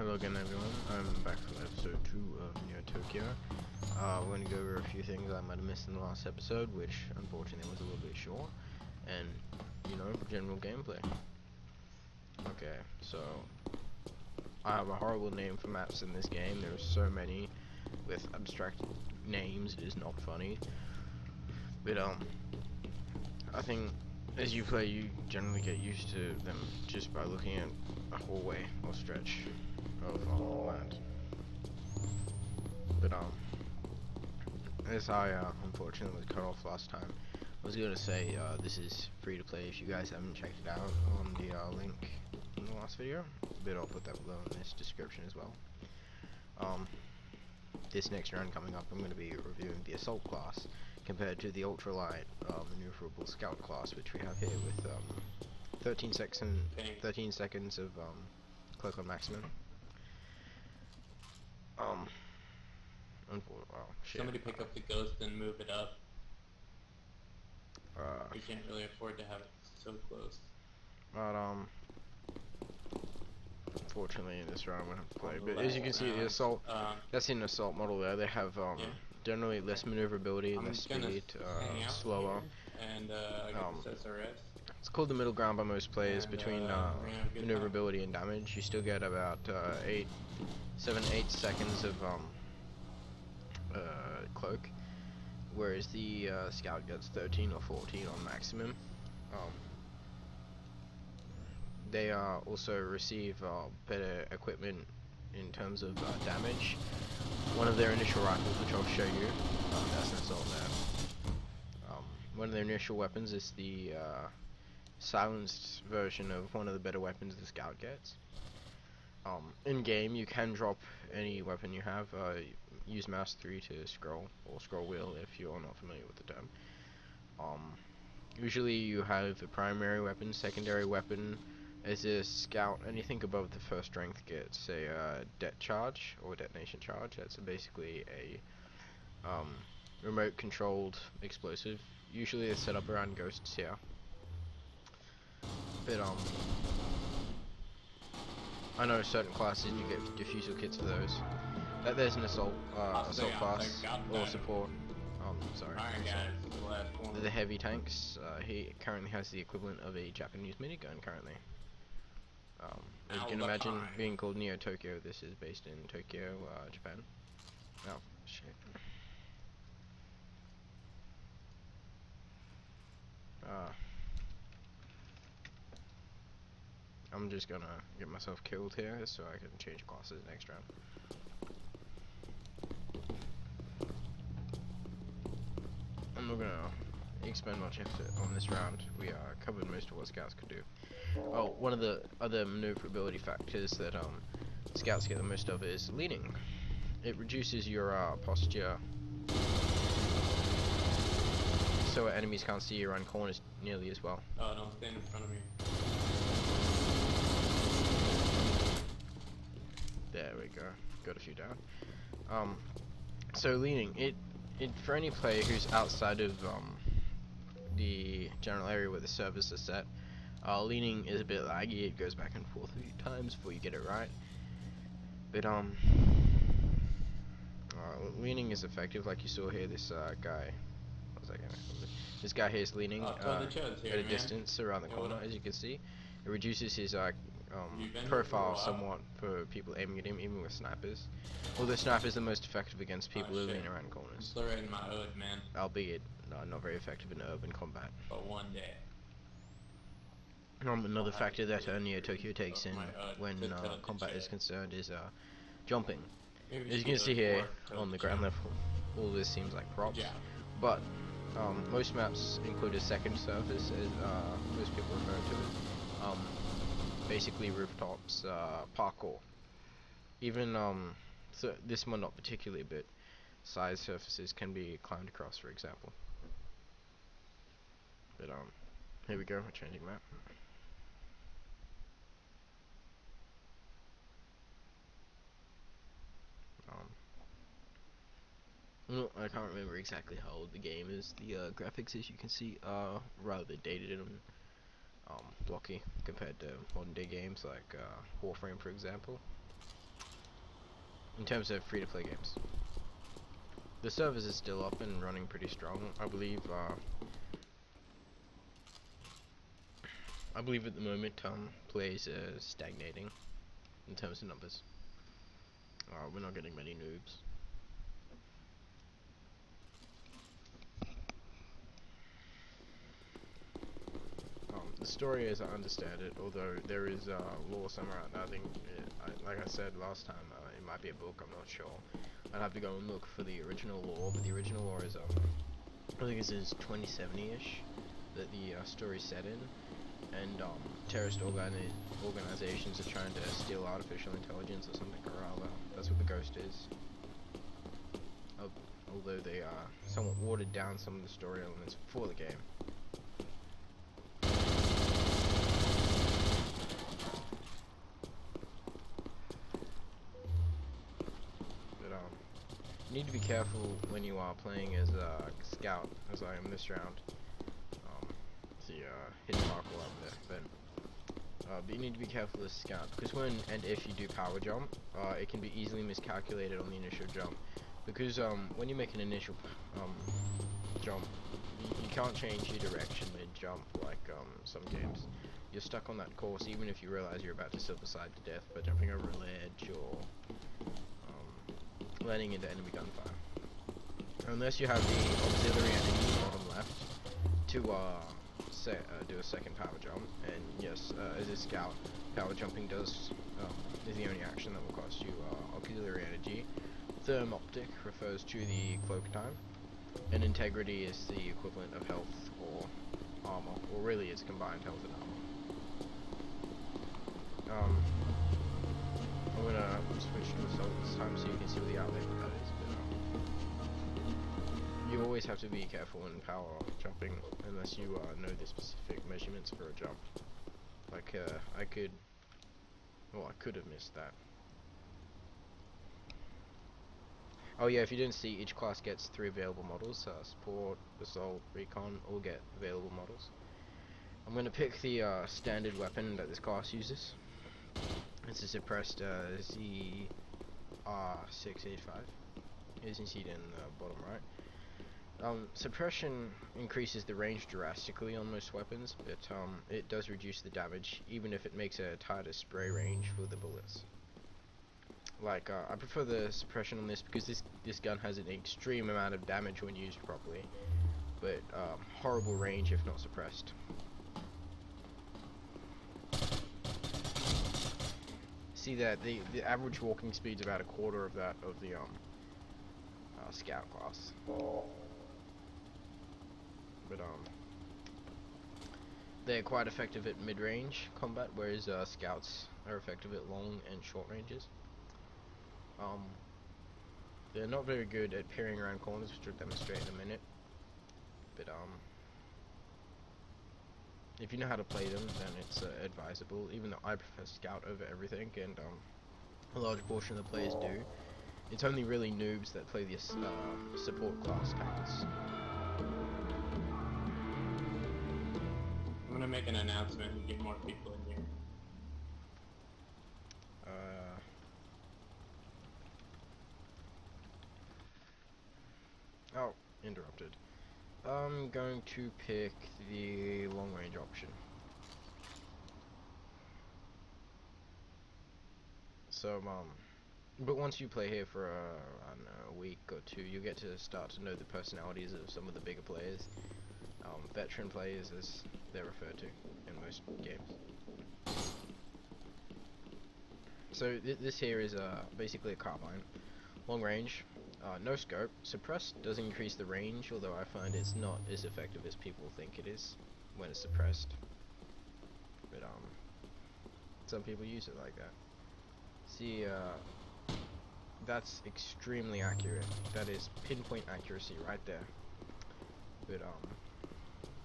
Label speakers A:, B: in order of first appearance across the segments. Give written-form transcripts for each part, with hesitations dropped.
A: Hello again everyone, I'm back for episode 2 of Neotokyo. We're going to go over a few things I might have missed in the last episode, which unfortunately was a little bit short, and, you know, general gameplay. Okay, so, I have a horrible name for maps in this game. There are so many with abstract names, it is not funny. But, I think as you play, you generally get used to them just by looking at a hallway or stretch of land. But as I unfortunately was cut off last time, I was gonna say this is free to play if you guys haven't checked it out on the link in the last video. But I'll put that below in this description as well. This next round coming up, I'm going to be reviewing the assault class compared to the ultralight maneuverable scout class, which we have here with 13 seconds of click on maximum. Oh shit.
B: Somebody pick up the ghost and move it up. We can't really afford to have it so close.
A: But unfortunately in this round I'm gonna have to play. But as you can see, the assault, that's an assault model there. They have generally less maneuverability, less speed, slower.
B: And SRS.
A: It's called the middle ground by most players between maneuverability and damage. You still get about 7, 8 seconds of cloak, whereas the scout gets 13 or 14 on maximum. They also receive better equipment in terms of damage. One of their initial rifles, which I'll show you, that's an assault there. One of their initial weapons is the silenced version of one of the better weapons the scout gets. In game, you can drop any weapon you have. Use mouse 3 to scroll, or scroll wheel if you're not familiar with the term. Usually you have a primary weapon, secondary weapon. As a scout, anything above the first strength gets a det charge, or detonation charge. That's basically a remote controlled explosive. Usually it's set up around ghosts here. But I know certain classes you get diffusal kits for those. There's an assault class or support. Sorry. The heavy tanks. He currently has the equivalent of a Japanese minigun currently. As you can imagine, being called Neotokyo, this is based in Tokyo, Japan. Oh, shit. I'm just gonna get myself killed here so I can change classes next round. I'm not gonna expend much effort on this round. We covered most of what scouts could do. Oh, one of the other maneuverability factors that scouts get the most of is leaning. It reduces your posture, so enemies can't see you around corners nearly as well.
B: Oh, don't stand in front of me.
A: There we go. Got a few down. So leaning, it for any player who's outside of the general area where the servers are set, leaning is a bit laggy. It goes back and forth a few times before you get it right. But leaning is effective, like you saw here. This guy, this guy here is leaning at a distance around the corner, as you can see. It reduces his profile somewhat for people aiming at him, even with snipers. Although snipers are most effective against people who lean around corners.
B: I'm still in my hood, man.
A: Albeit not very effective in urban combat.
B: But one day.
A: Another factor that Neotokyo takes in when combat is concerned is jumping. As you can see here on the ground level, all this seems like props, but most maps include a second surface, as most people refer to it. Basically rooftops, parkour. Even so this one not particularly, but side surfaces can be climbed across, for example. But here we go, we're changing map. I can't remember exactly how old the game is. The graphics, as you can see, are rather dated and blocky compared to modern day games like Warframe, for example. in terms of free-to-play games. The servers are still up and running pretty strong. I believe at the moment plays are stagnating in terms of numbers. We're not getting many noobs. The story, as I understand it, although there is lore somewhere out there, I think, like I said last time, it might be a book, I'm not sure. I'd have to go and look for the original lore, but the original lore is, I think this is 2070-ish, that the story's set in, and terrorist organizations are trying to steal artificial intelligence or something or other. That's what the Ghost is. Although they somewhat watered down some of the story elements for the game. You need to be careful when you are playing as a scout, as I am this round. Hit Sparkle up there, but you need to be careful as scout, because when and if you do power jump, it can be easily miscalculated on the initial jump. Because when you make an initial jump, you can't change your direction mid-jump like some games. You're stuck on that course even if you realize you're about to slip aside to death by jumping over a ledge or landing into enemy gunfire. Unless you have the auxiliary enemy bottom left to do a second power jump, and yes, as a scout, power jumping is the only action that will cost you auxiliary energy. Thermoptic refers to the cloak time, and integrity is the equivalent of health or armor, or really it's combined health and armor. I'm gonna switch to assault this time so you can see what the outlay for that is, but you always have to be careful when power jumping unless you know the specific measurements for a jump. Like I could have missed that. Oh yeah, if you didn't see, each class gets 3 available models. Support, Assault, Recon all get available models. I'm going to pick the standard weapon that this class uses. It's a suppressed ZR685, as you can see it in the bottom right. Suppression increases the range drastically on most weapons, but it does reduce the damage, even if it makes a tighter spray range for the bullets. Like, I prefer the suppression on this because this gun has an extreme amount of damage when used properly, but horrible range if not suppressed. See that the average walking speed's about a quarter of that of the scout class. But they're quite effective at mid-range combat, whereas scouts are effective at long and short ranges. They're not very good at peering around corners, which I'll demonstrate in a minute. But if you know how to play them, then it's advisable. Even though I prefer scout over everything, and a large portion of the players do. It's only really noobs that play this support class tactics.
B: I'm gonna make an announcement and get more people in here.
A: Oh, interrupted. I'm going to pick the long range option. So, but once you play here for I don't know, a week or two, you get to start to know the personalities of some of the bigger players. Veteran players, as they're referred to in most games. So this here is basically a carbine, long range, no scope. Suppressed does increase the range, although I find it's not as effective as people think it is when it's suppressed. But some people use it like that. See, that's extremely accurate. That is pinpoint accuracy right there. But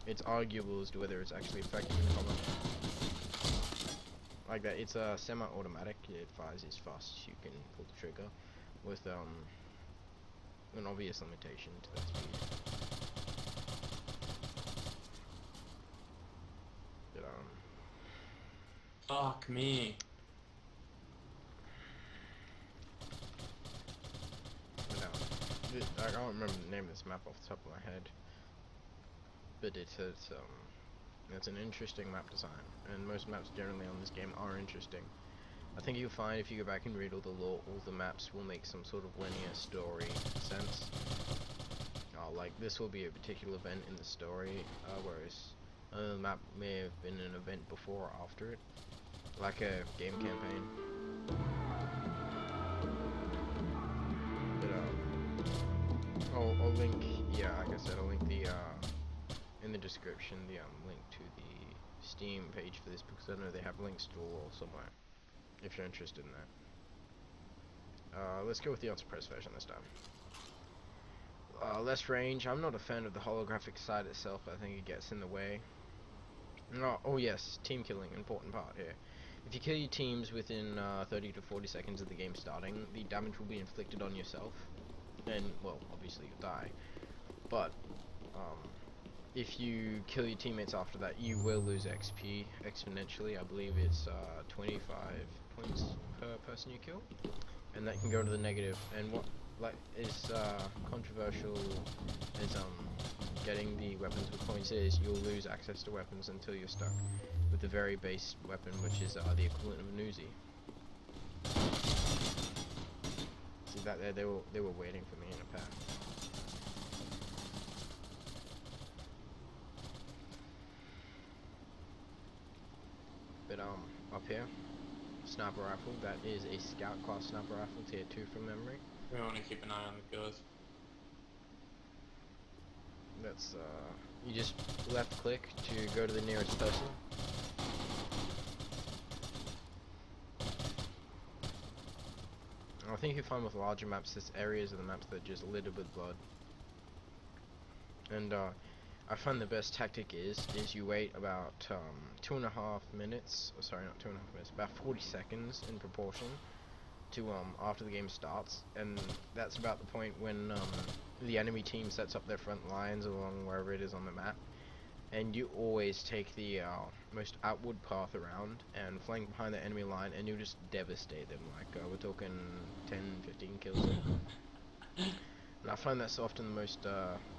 A: it's arguable as to whether it's actually effective in combat. Like that, it's a semi-automatic. It fires as fast as you can pull the trigger, with an obvious limitation to that speed. But
B: Fuck me.
A: I can't remember the name of this map off the top of my head, but it's an interesting map design, and most maps generally on this game are interesting. I think you'll find if you go back and read all the lore, all the maps will make some sort of linear story sense. Like this will be a particular event in the story, whereas the map may have been an event before or after it, like a game campaign. But I'll link, yeah, like I said, I'll link the in the description the link to the Steam page for this, because I know they have links to the lore somewhere if you're interested in that. Let's go with the unsuppressed version this time. Less range. I'm not a fan of the holographic side itself. I think it gets in the way. Oh yes, team killing, important part here. If you kill your teams within 30 to 40 seconds of the game starting, the damage will be inflicted on yourself, and well, obviously you'll die. But if you kill your teammates after that, you will lose XP exponentially. I believe it's 25 points per person you kill, and that can go to the negative. And what is controversial is getting the weapons with points is you'll lose access to weapons until you're stuck with the very base weapon, which is the equivalent of an Uzi. See that there? They were waiting for me in a path. But up here, sniper rifle. That is a scout class sniper rifle, tier 2 from memory.
B: We want to keep an eye on the killers.
A: That's you just left click to go to the nearest person. I think you find with larger maps, there's areas of the maps that are just littered with blood. And I find the best tactic is you wait about 2.5 minutes, oh, sorry, not 2.5 minutes, about 40 seconds in proportion to after the game starts, and that's about the point when the enemy team sets up their front lines along wherever it is on the map, and you always take the most outward path around and flank behind the enemy line, and you just devastate them. Like we're talking 10-15 kills. And I find that's often the most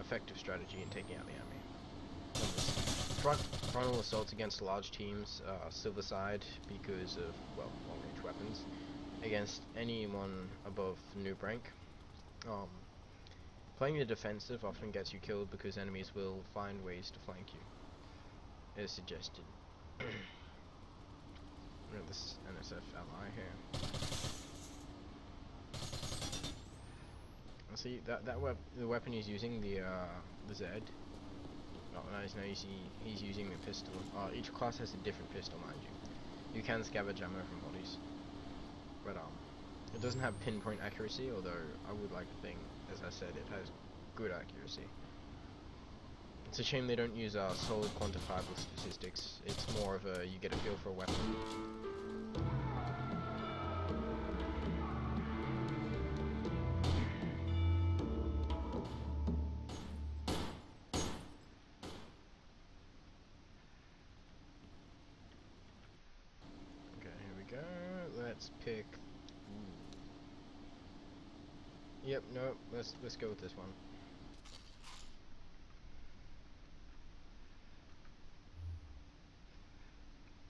A: effective strategy in taking out the enemy. Frontal assaults against large teams, silver side, because of, well, long-range weapons. Against anyone above noob rank. Playing the defensive often gets you killed because enemies will find ways to flank you, as suggested. This NSF ally here. See the weapon he's using, the Z. Oh, nice. Now you see he's using the pistol. Each class has a different pistol, mind you. You can scavenge ammo from bodies, but it doesn't have pinpoint accuracy. Although I would like to think, as I said, it has good accuracy. It's a shame they don't use solid quantifiable statistics. It's more of a you get a feel for a weapon. Let's pick. Yep, no, let's go with this one.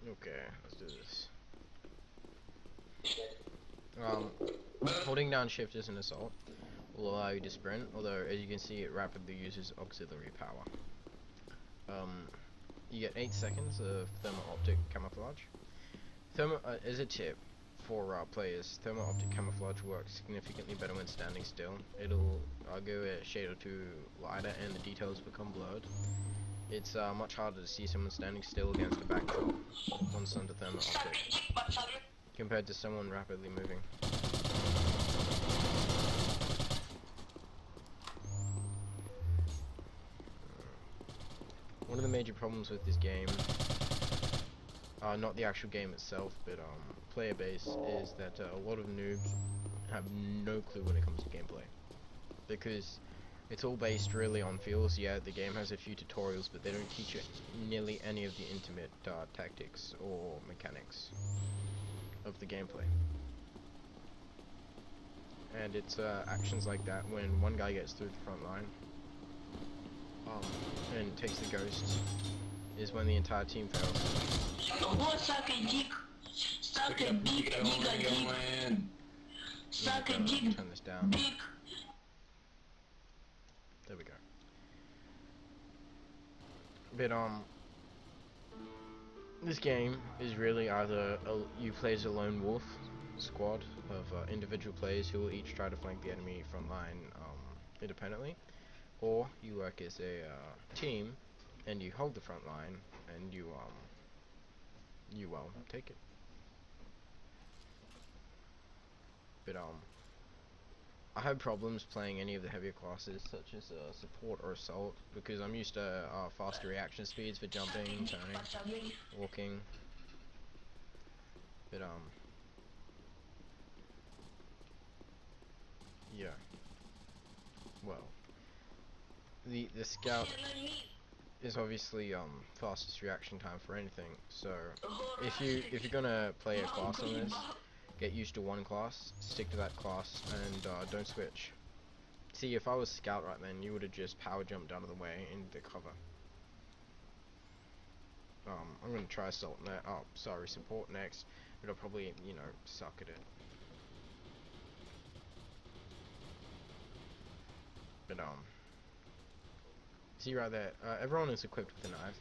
A: Okay, let's do this. Holding down shift as an assault will allow you to sprint, although as you can see it rapidly uses auxiliary power. You get 8 seconds of thermal optic camouflage. As a tip for players, thermal optic camouflage works significantly better when standing still. It'll go a shade or two lighter and the details become blurred. It's much harder to see someone standing still against a backdrop once under thermal optic, compared to someone rapidly moving. One of the major problems with this game, not the actual game itself, but player base, is that a lot of noobs have no clue when it comes to gameplay, because it's all based really on feels. Yeah, the game has a few tutorials, but they don't teach you nearly any of the intimate tactics or mechanics of the gameplay. and it's actions like that when one guy gets through the front line, and takes the ghost, is when the entire team fails.
C: Oh, suck a dick. Suck a dick, dick.
B: man.
C: Suck a
A: Let me
C: dick,
A: turn this down.
C: dick.
A: There we go. But this game is really either you play as a lone wolf squad of individual players who will each try to flank the enemy front line independently, or you work as a team and you hold the front line and you take it. But I have problems playing any of the heavier classes such as support or assault because I'm used to faster reaction speeds for jumping, turning, walking. But yeah. Well, the scout is obviously fastest reaction time for anything. So if you're gonna play a class on this, get used to one class, stick to that class, and don't switch. See, if I was scout right then, you would have just power jumped out of the way into cover. I'm gonna try assault next. Oh, sorry, support next. But I'll probably, you know, suck at it. But see right there, everyone is equipped with a knife,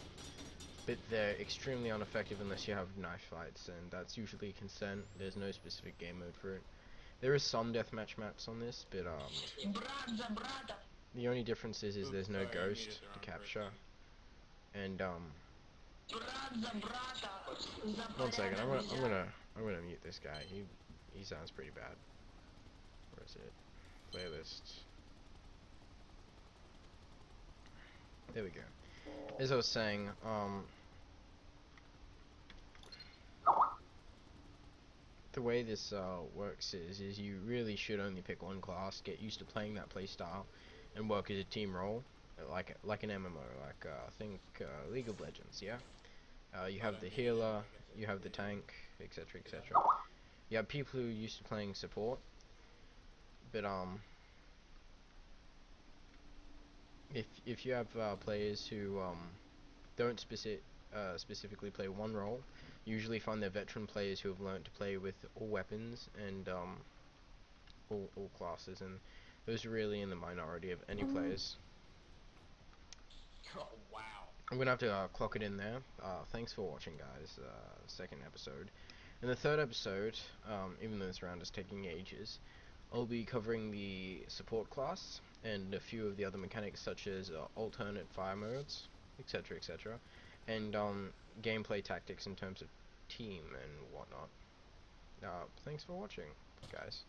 A: but they're extremely ineffective unless you have knife fights, and that's usually consent. There's no specific game mode for it. There is some deathmatch maps on this, but the only difference is there's no ghost to capture, and one second, I'm gonna mute this guy. He sounds pretty bad. Where is it? Playlist. There we go. As I was saying, the way this works is you really should only pick one class, get used to playing that playstyle, and work as a team role, like an MMO, like think League of Legends, yeah. You have the healer, you have the tank, etc., etc. You have people who are used to playing support, but if you have players who don't specifically play one role, you usually find they're veteran players who have learned to play with all weapons and all classes, and those are really in the minority of any players.
B: Oh, wow.
A: I'm gonna have to clock it in there. Thanks for watching, guys. Second episode. In the third episode, even though this round is taking ages, I'll be covering the support class and a few of the other mechanics such as alternate fire modes, etc., etc., and gameplay tactics in terms of team and whatnot. Thanks for watching, guys.